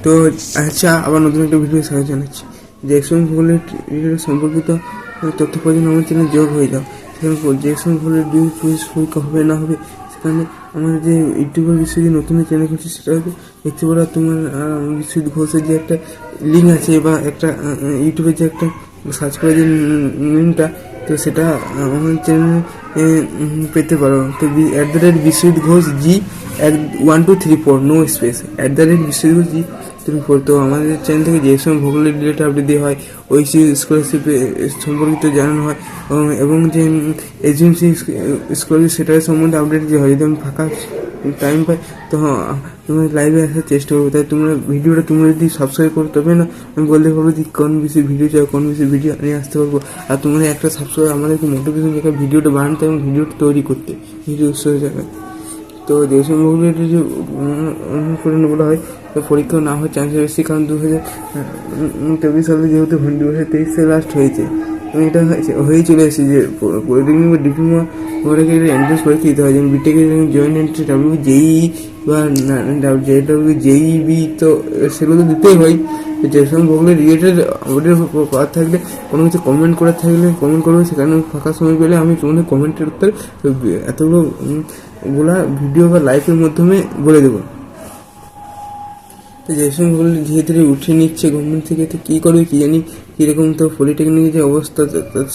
তো আচ্ছা, আবার নতুন একটা ভিডিও স্বাগত জানাচ্ছি। জ্যাকসন হোলের সম্পর্কিত তথ্য প্রয়োজন আমার চ্যানেলে যোগ হয়ে যাও। সেখানে জ্যাকসন হোলের কুইজ পরীক্ষা হবে না হবে, সেখানে আমাদের যে ইউটিউবের বিষয়ে যে নতুন চ্যানেল করছে সেটা হয়তো দেখতে পারো। তোমার বিশ্বজিৎ ঘোষের যে একটা লিঙ্ক আছে বা একটা ইউটিউবের যে একটা সার্চ করে যে লিঙ্কটা, তো সেটা আমার চ্যানেলে পেতে পারো। তো বিশ্বজিৎ ঘোষ জি 1234 নো স্পেস বিশ্বজিৎ ঘোষ জি 34। তো আমাদের চ্যানেল থেকে যে সময় ভূগোলের রিলেটেড আপডেট দেওয়া হয়, ঐসি স্কলারশিপ সম্পর্কিত জানানো হয় এবং যে এজেন্সি স্কলারশিপ সেটার সম্বন্ধে আপডেট দেওয়া হয়। যদি আমি ফাঁকা টাইম পাই তো তোমরা লাইভে আসার চেষ্টা করবো। তাই তোমরা ভিডিওটা তোমরা যদি সাবস্ক্রাইব করো তবে না আমি বলতে পারবো যে কোন বিষয়ে ভিডিও চাই, কোন বিষয়ে ভিডিও নিয়ে আসতে পারবো। আর তোমরা একটা সাবস্ক্রাইব আমাদেরকে মোটিভেশন জায়গায় ভিডিওটা বানাতে এবং ভিডিওটা তৈরি করতে, ভিডিও উৎসাহ জায়গায়। তো যে সম্পর্কে যদি করে বলা হয়, তো পরীক্ষা না হওয়ার চান্স বেশি, কারণ 2024 সালে যেহেতু 2023 সালে লাস্ট হয়েছে, এটা হয়ে চলে এসেছে যে পলিটেকনিক বা ডিপ্লোমা ওটাকে এন্ট্রান্স পরীক্ষা দিতে হয়। যেমন বিটেকের জয়েন্ট এন্ট্রি জেই বা জেইবি, তো সেগুলো তো দিতেই হয়। যে সময় ভূগোলের রিলেটেড আপডেট পাওয়ার থাকলে, কোনো কিছু কমেন্ট করার থাকলে কমেন্ট করবে, সেখানে ফাঁকা সময় পেলে আমি তোমাদের কমেন্টের উত্তর এতগুলো বলা ভিডিও বা লাইভের মাধ্যমে বলে দেবো। তো যে সময় ভূগোল ধীরে ধীরে উঠে নিচ্ছে গভর্নমেন্ট থেকে, তো কী করবে কী জানি কীরকম। তো পলিটেকনিকের যে অবস্থা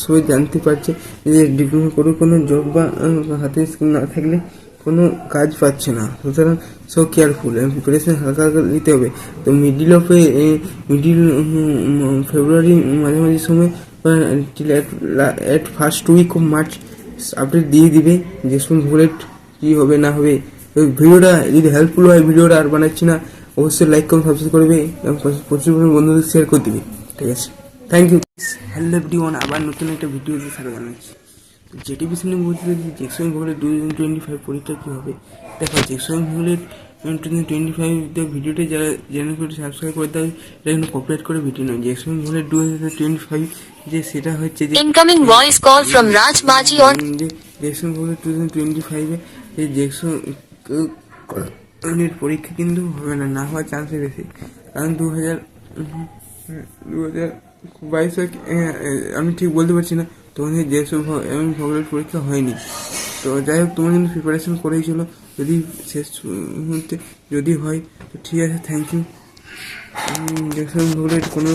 সবাই জানতে পারছে যে ডিপ্লোমা করে কোনো জব বা হাতে স্কিল না থাকলে কোনো কাজ পাচ্ছে না। সুতরাং সো কেয়ারফুল, প্রিপারেশন হালকা হালকা নিতে হবে। তো মিডিল ফেব্রুয়ারি মাঝামাঝি সময় বা at first week of March update দিয়ে দিবে যে সময় ভূগোলের কী হবে না হবে। তো ভিডিওটা যদি হেল্পফুল হয়, ভিডিওটা আর বানাচ্ছি না, অবশ্যই লাইক করুন, সাবস্ক্রাইব করবে এবং প্রচুর বন্ধুদের শেয়ার করে দিবে। ঠিক আছে, থ্যাংক ইউ। হ্যালো এভরিওয়ান, আবার নতুন একটা ভিডিওতে স্বাগত জানাচ্ছি। জেটিভিসি নিয়ে বলতে যে জ্যাকসন ভূগোলের 2025 পরীক্ষা কী হবে। দেখো, জ্যাকসন ভূগোলের 2025 ভিডিওটি যারা চ্যানেল করে সাবস্ক্রাইব করে দেয়, এটা কিন্তু কপিরাইট করে ভিডিও নয়। জ্যাকসন ভূগোলের 2025 যে সেটা হচ্ছে যে incoming voice call from Raj Majhi on Jackson ভূগোলের 2025 এই জ্যাকসন পরীক্ষা কিন্তু হবে না, না হওয়ার চান্সে বেশি, কারণ 2022 আমি ঠিক বলতে পারছি না তোমাদের যেসব ভূগোলের পরীক্ষা হয়নি। তো যাই হোক, তোমরা কিন্তু প্রিপারেশন করেই চলো। যদি শেষ মুহূর্তে যদি হয় তো ঠিক আছে, থ্যাংক ইউ। যেসব ভূগোলের কোনো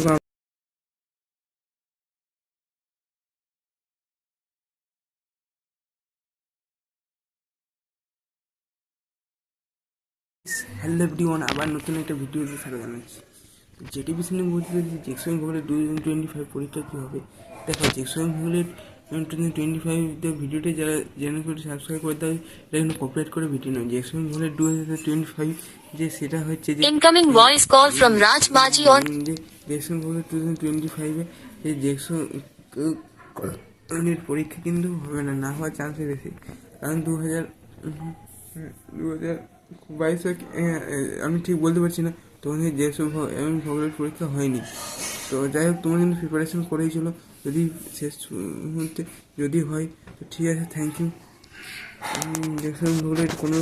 হ্যালো এভরিওয়ান, আবার নতুন একটা ভিডিওতে স্বাগত জানাচ্ছি। জেটিভিসি নিয়ে বলতে যে জ্যাকসন ভূগোলের 2025 পরীক্ষা কী হবে। দেখো, জ্যাকসন ভূগোলের 2025 ভিডিওটি যারা চ্যানেল করে সাবস্ক্রাইব করে দেয়, এটা কিন্তু কপিরাইট করে ভিডিও নয়। জ্যাকসন ভূগোলের 2025 যে সেটা হচ্ছে যে incoming voice call from Raj Majhi on Jackson ভূগোলের 2025 এই জ্যাকসন পরীক্ষা কিন্তু হবে না, না হওয়ার চান্সে বেশি, কারণ 2022 আমি ঠিক বলতে পারছি না তোমাদের যেসব ভূগোলের পরীক্ষা হয়নি। তো যাই হোক, তোমরা কিন্তু প্রিপারেশন করেই চলো। যদি শেষ মুহূর্তে যদি হয় তো ঠিক আছে, থ্যাংক ইউ। যেসব ভূগোলের কোনো